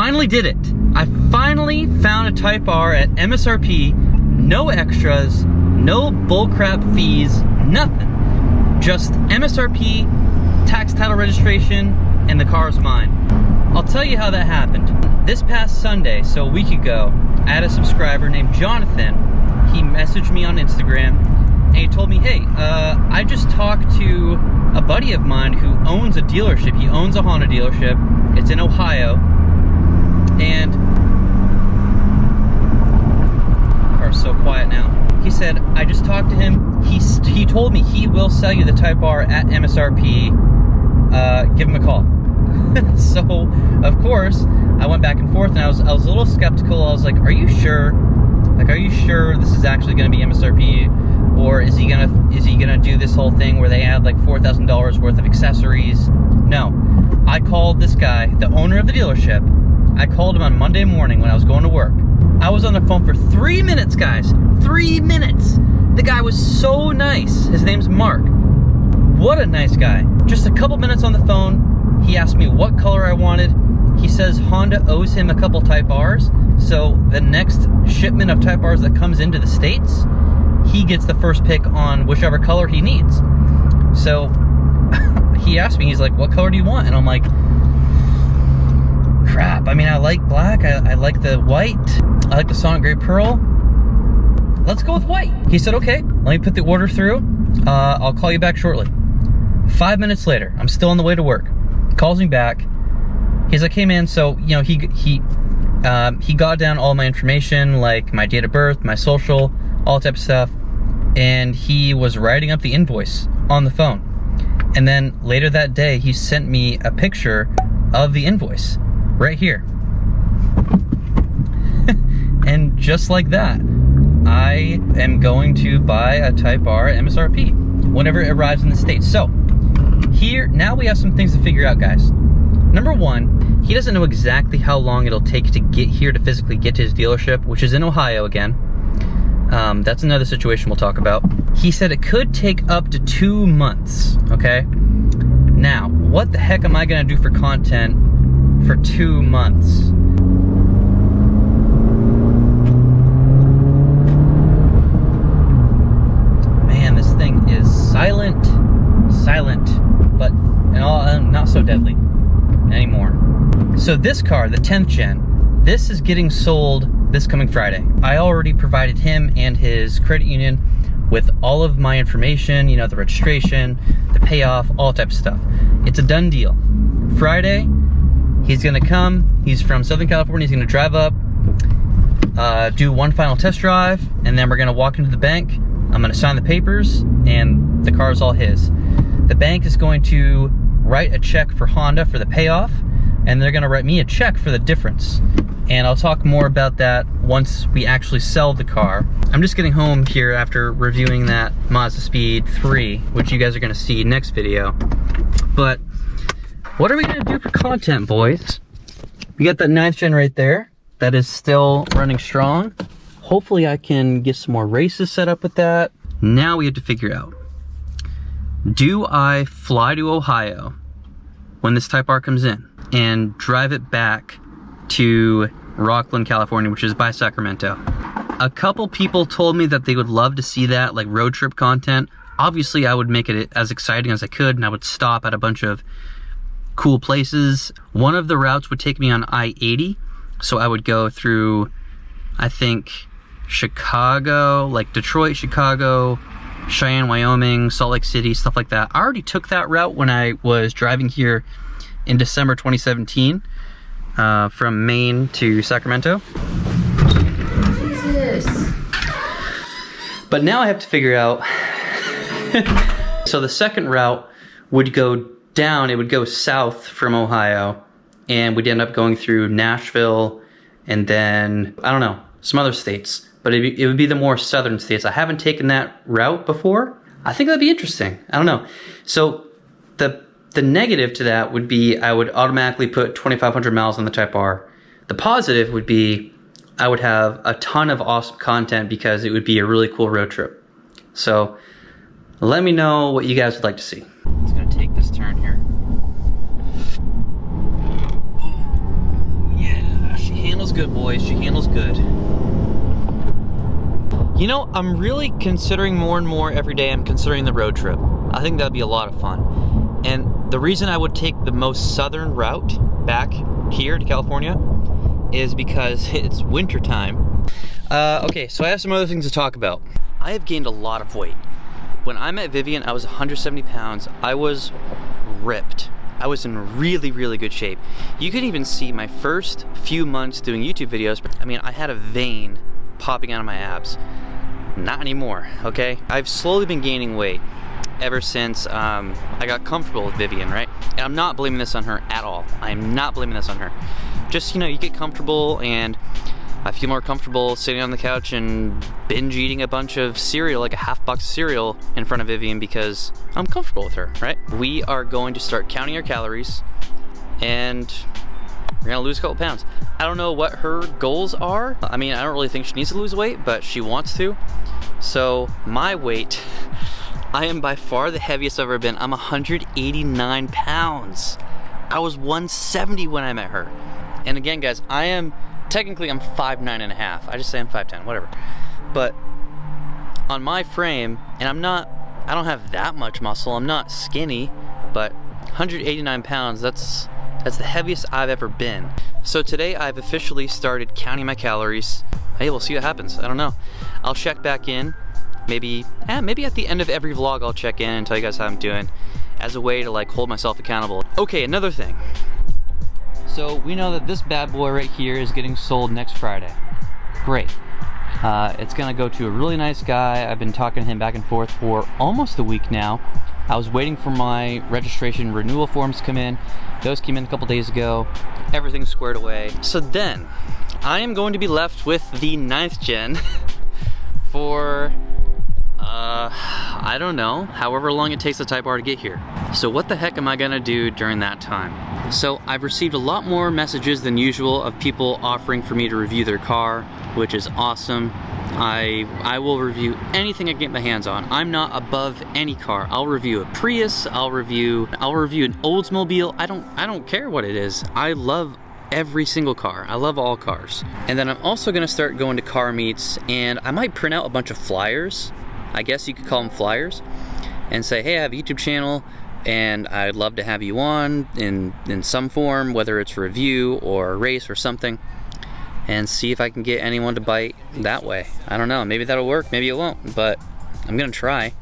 finally did it. I finally found a Type R at MSRP, no extras, no bullcrap fees, nothing. Just MSRP, tax title registration, and the car's mine. I'll tell you how that happened. This past Sunday, so a week ago, I had a subscriber named Jonathan. He messaged me on Instagram, and he told me, hey, I just talked to a buddy of mine who owns a dealership. He owns a Honda dealership. It's in Ohio. And the car's so quiet now. He said, I just talked to him. He told me he will sell you the Type R at MSRP. Give him a call. So, of course, I went back and forth, and I was a little skeptical. I was like, are you sure? Like, are you sure this is actually going to be MSRP? Or is he gonna do this whole thing where they add like $4,000 worth of accessories? No. I called this guy, the owner of the dealership. I called him on Monday morning when I was going to work. I was on the phone for 3 minutes, guys. 3 minutes. The guy was so nice. His name's Mark. What a nice guy. Just a couple minutes on the phone. He asked me what color I wanted. He says Honda owes him a couple Type Rs. So the next shipment of Type Rs that comes into the States, he gets the first pick on whichever color he needs. So he asked me, he's like, what color do you want? And I'm like, crap, I mean, I like black, I like the white, I like the Sonic Gray Pearl. Let's go with white. He said, okay, let me put the order through. I'll call you back shortly. 5 minutes later, I'm still on the way to work. Calls me back. He's like, hey man, so, you know, he got down all my information, like my date of birth, my social, all type of stuff, and he was writing up the invoice on the phone. And then later that day, he sent me a picture of the invoice right here. And just like that, I am going to buy a Type R at MSRP whenever it arrives in the States. So here, now we have some things to figure out, guys. Number one, he doesn't know exactly how long it'll take to get here to physically get to his dealership, which is in Ohio again. That's another situation we'll talk about. He said it could take up to 2 months, okay? Now, what the heck am I gonna do for content for 2 months? Man, this thing is silent, but not so deadly anymore. So this car, the 10th gen, this is getting sold this coming Friday. I already provided him and his credit union with all of my information, you know, the registration, the payoff, all type of stuff. It's a done deal. Friday, he's gonna come, he's from Southern California, he's gonna drive up, do one final test drive, and then we're gonna walk into the bank. I'm gonna sign the papers, and the car's all his. The bank is going to write a check for Honda for the payoff, and they're gonna write me a check for the difference. And I'll talk more about that once we actually sell the car. I'm just getting home here after reviewing that Mazda Speed 3, which you guys are gonna see next video. But what are we gonna do for content, boys? We got that 9th gen right there. That is still running strong. Hopefully I can get some more races set up with that. Now we have to figure out, do I fly to Ohio when this Type R comes in and drive it back to Rockland, California, which is by Sacramento? A couple people told me that they would love to see that, like road trip content. Obviously, I would make it as exciting as I could, and I would stop at a bunch of cool places. One of the routes would take me on I-80, so I would go through, I think, Chicago, like Detroit, Chicago, Cheyenne, Wyoming, Salt Lake City, stuff like that. I already took that route when I was driving here in December 2017. From Maine to Sacramento. Jesus. But now I have to figure out, so the second route would go down, it would go south from Ohio, and we'd end up going through Nashville, and then, I don't know, some other states. But it would be the more southern states. I haven't taken that route before. I think that'd be interesting. I don't know. So the negative to that would be I would automatically put 2,500 miles on the Type R. The positive would be I would have a ton of awesome content because it would be a really cool road trip. So let me know what you guys would like to see. It's gonna take this turn here. Oh, yeah. boy. She handles good. You know, I'm really considering more and more every day. I'm considering the road trip. I think that'd be a lot of fun. And the reason I would take the most southern route back here to California is because it's winter time. Okay, so I have some other things to talk about. I have gained a lot of weight. When I met Vivian, I was 170 pounds. I was ripped. I was in really, really good shape. You could even see my first few months doing YouTube videos. I mean, I had a vein popping out of my abs. Not anymore, okay? I've slowly been gaining weight ever since I got comfortable with Vivian, right? And I'm not blaming this on her at all. I'm not blaming this on her. Just, you know, you get comfortable, and I feel more comfortable sitting on the couch and binge eating a bunch of cereal, like a half box of cereal in front of Vivian, because I'm comfortable with her, right? We are going to start counting our calories, and we're gonna lose a couple pounds. I don't know what her goals are. I mean, I don't really think she needs to lose weight, but she wants to. So my weight, I am by far the heaviest I've ever been. I'm 189 pounds. I was 170 when I met her. And again, guys, technically I'm 5'9.5". I just say I'm 5'10", whatever. But on my frame, and I don't have that much muscle. I'm not skinny, but 189 pounds, that's the heaviest I've ever been. So today I've officially started counting my calories. Hey, we'll see what happens. I don't know. I'll check back in. Maybe at the end of every vlog I'll check in and tell you guys how I'm doing, as a way to like hold myself accountable. Okay, another thing. So we know that this bad boy right here is getting sold next Friday. Great. It's gonna go to a really nice guy. I've been talking to him back and forth for almost a week now. I was waiting for my registration renewal forms to come in. Those came in a couple days ago. Everything's squared away. So then, I am going to be left with the 9th gen for, I don't know, however long it takes the Type R to get here. So what the heck am I gonna do during that time? So I've received a lot more messages than usual of people offering for me to review their car, which is awesome. I will review anything I get my hands on. I'm not above any car. I'll review a Prius, I'll review an Oldsmobile. I don't care what it is. I love every single car. I love all cars. And then I'm also gonna start going to car meets, and I might print out a bunch of flyers. I guess you could call them flyers, and say, hey, I have a YouTube channel and I'd love to have you on in some form, whether it's review or a race or something, and see if I can get anyone to bite that way. I don't know, maybe that'll work, maybe it won't, but I'm gonna try.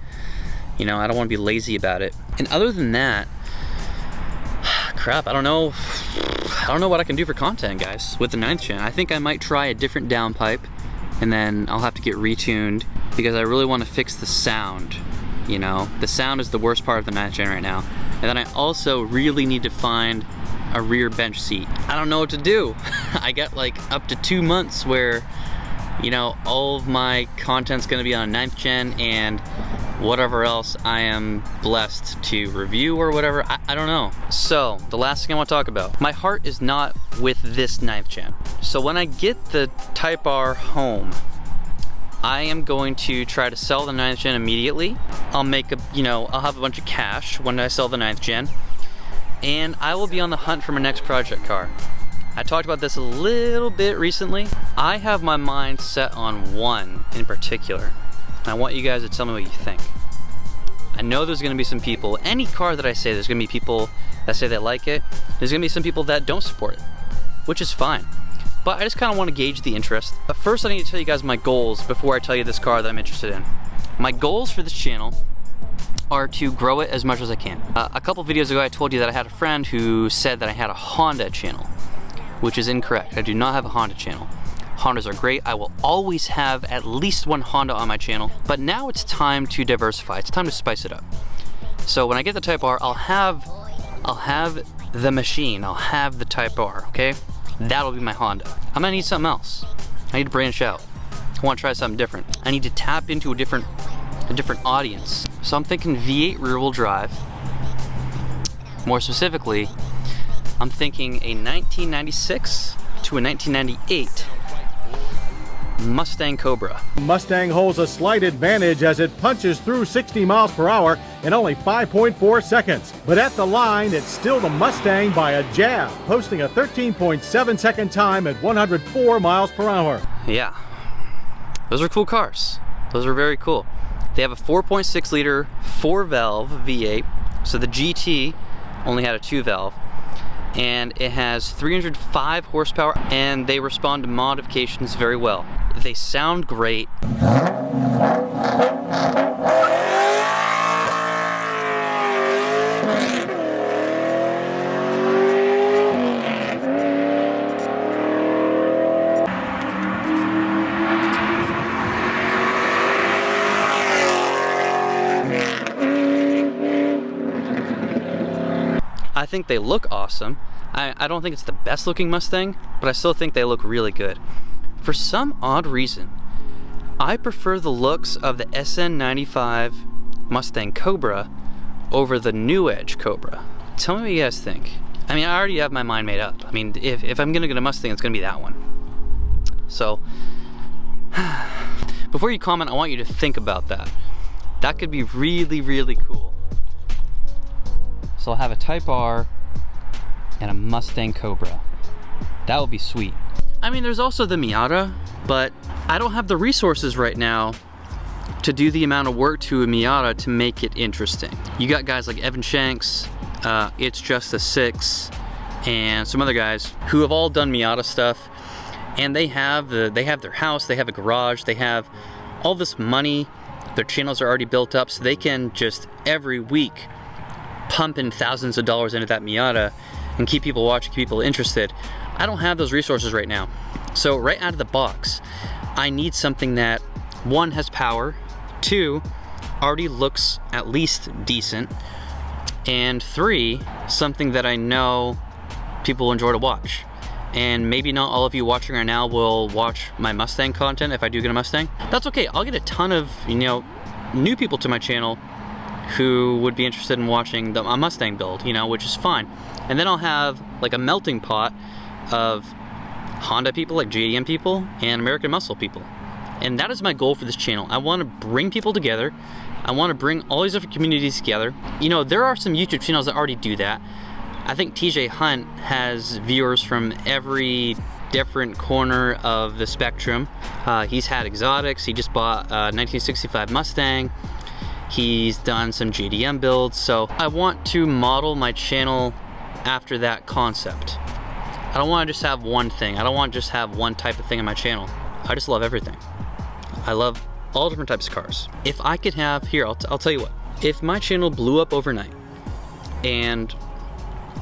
You know, I don't want to be lazy about it. And other than that, crap, I don't know what I can do for content, guys, with the 9th gen. I think I might try a different downpipe, and then I'll have to get retuned, because I really want to fix the sound. You know, the sound is the worst part of the 9th gen right now. And then I also really need to find a rear bench seat. I don't know what to do. I got like up to 2 months where, you know, all of my content's gonna be on 9th gen, and whatever else I am blessed to review or whatever, I don't know. So, the last thing I want to talk about. My heart is not with this 9th gen. So when I get the Type R home, I am going to try to sell the 9th gen immediately. I'll have a bunch of cash when I sell the 9th gen, and I will be on the hunt for my next project car. I talked about this a little bit recently. I have my mind set on one in particular. I want you guys to tell me what you think. I know there's gonna be some people, any car that I say, there's gonna be people that say they like it. There's gonna be some people that don't support it, which is fine. But I just kind of want to gauge the interest. But first I need to tell you guys my goals before I tell you this car that I'm interested in. My goals for this channel are to grow it as much as I can. A couple videos ago I told you that I had a friend who said that I had a Honda channel, which is incorrect. I do not have a Honda channel. Hondas are great. I will always have at least one Honda on my channel, but now it's time to diversify. It's time to spice it up. So when I get the Type R, I'll have the machine. I'll have the Type R, okay? That'll be my Honda. I'm gonna need something else. I need to branch out. I want to try something different. I need to tap into a different audience. So I'm thinking V8 rear-wheel drive. More specifically, I'm thinking a 1996 to a 1998 Mustang Cobra. Mustang holds a slight advantage as it punches through 60 miles per hour in only 5.4 seconds. But at the line, it's still the Mustang by a jab, posting a 13.7 second time at 104 miles per hour. Yeah, those are cool cars. Those are very cool. They have a 4.6 liter 4-valve V8, so the GT only had a 2-valve. And it has 305 horsepower, and they respond to modifications very well. They sound great. I think they look awesome. I don't think it's the best looking Mustang, but I still think they look really good. For some odd reason, I prefer the looks of the SN95 Mustang Cobra over the New Edge Cobra. Tell me what you guys think. I mean, I already have my mind made up. I mean, if I'm gonna get a Mustang, it's gonna be that one. So, before you comment, I want you to think about that. That could be really, really cool. So I'll have a Type R and a Mustang Cobra. That would be sweet. I mean, there's also the Miata, but I don't have the resources right now to do the amount of work to a Miata to make it interesting. You got guys like Evan Shanks, It's Just a Six, and some other guys who have all done Miata stuff, and they have their house, they have a garage, they have all this money, their channels are already built up, so they can just every week pump in thousands of dollars into that Miata and keep people watching, keep people interested. I don't have those resources right now. So right out of the box, I need something that, one, has power, two, already looks at least decent, and three, something that I know people will enjoy to watch. And maybe not all of you watching right now will watch my Mustang content if I do get a Mustang. That's okay, I'll get a ton of, new people to my channel who would be interested in watching a Mustang build, which is fine. And then I'll have like a melting pot of Honda people, like JDM people, and American Muscle people. And that is my goal for this channel. I want to bring people together. I want to bring all these different communities together. There are some YouTube channels that already do that. I think TJ Hunt has viewers from every different corner of the spectrum. He's had exotics. He just bought a 1965 Mustang. He's done some JDM builds. So I want to model my channel after that concept. I don't want to just have one thing. I don't want to just have one type of thing on my channel. I just love everything. I love all different types of cars. If I could have, here, I'll tell you what. If my channel blew up overnight and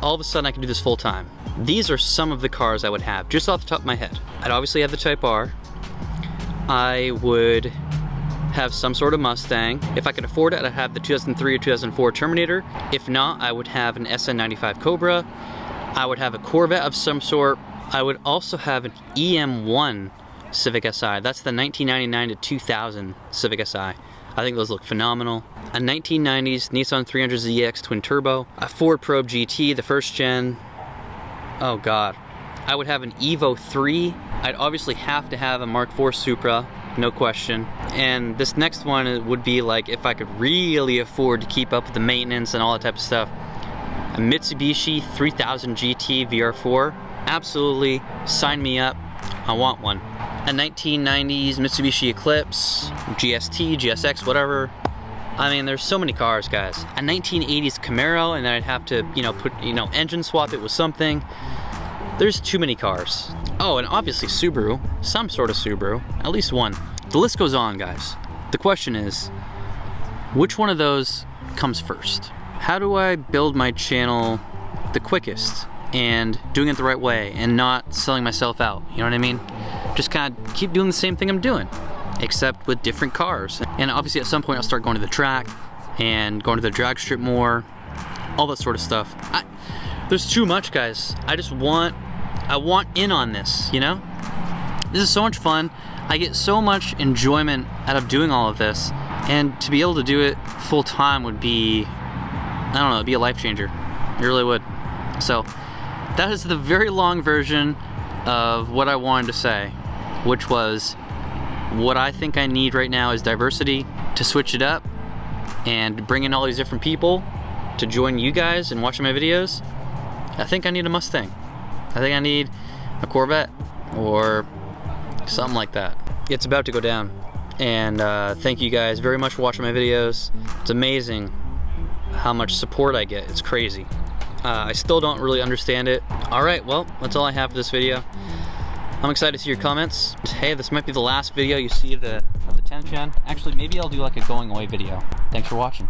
all of a sudden I could do this full time, these are some of the cars I would have, just off the top of my head. I'd obviously have the Type R. I would have some sort of Mustang. If I could afford it, I'd have the 2003 or 2004 Terminator. If not, I would have an SN95 Cobra. I would have a Corvette of some sort. I would also have an EM1 Civic Si. That's the 1999 to 2000 Civic Si. I think those look phenomenal. A 1990s Nissan 300ZX twin turbo. A Ford Probe GT, the first gen. Oh God. I would have an Evo 3. I'd obviously have to have a Mark IV Supra, no question. And this next one would be like, if I could really afford to keep up with the maintenance and all that type of stuff, a Mitsubishi 3000 GT VR4. Absolutely, sign me up. I want one. A 1990s Mitsubishi Eclipse, GST, GSX, whatever. I mean, there's so many cars, guys. A 1980s Camaro, and then I'd have to, put, engine swap it with something. There's too many cars. Oh, and obviously Subaru, some sort of Subaru, at least one. The list goes on, guys. The question is, which one of those comes first? How do I build my channel the quickest and doing it the right way and not selling myself out? You know what I mean? Just kind of keep doing the same thing I'm doing, except with different cars. And obviously at some point I'll start going to the track and going to the drag strip more, all that sort of stuff. There's too much, guys. I want in on this, This is so much fun. I get so much enjoyment out of doing all of this, and to be able to do it full time would be, I don't know, it'd be a life changer. It really would. So that is the very long version of what I wanted to say, which was What I think I need right now is diversity to switch it up and bring in all these different people to join you guys and watching my videos. I think I need a Mustang. I think I need a Corvette or something like that. It's about to go down. And thank you guys very much for watching my videos. It's amazing how much support I get. It's crazy. I still don't really understand it. All right, well, that's all I have for this video. I'm excited to see your comments. Hey, this might be the last video you see of the 10th gen. Actually, maybe I'll do like a going away video. Thanks for watching.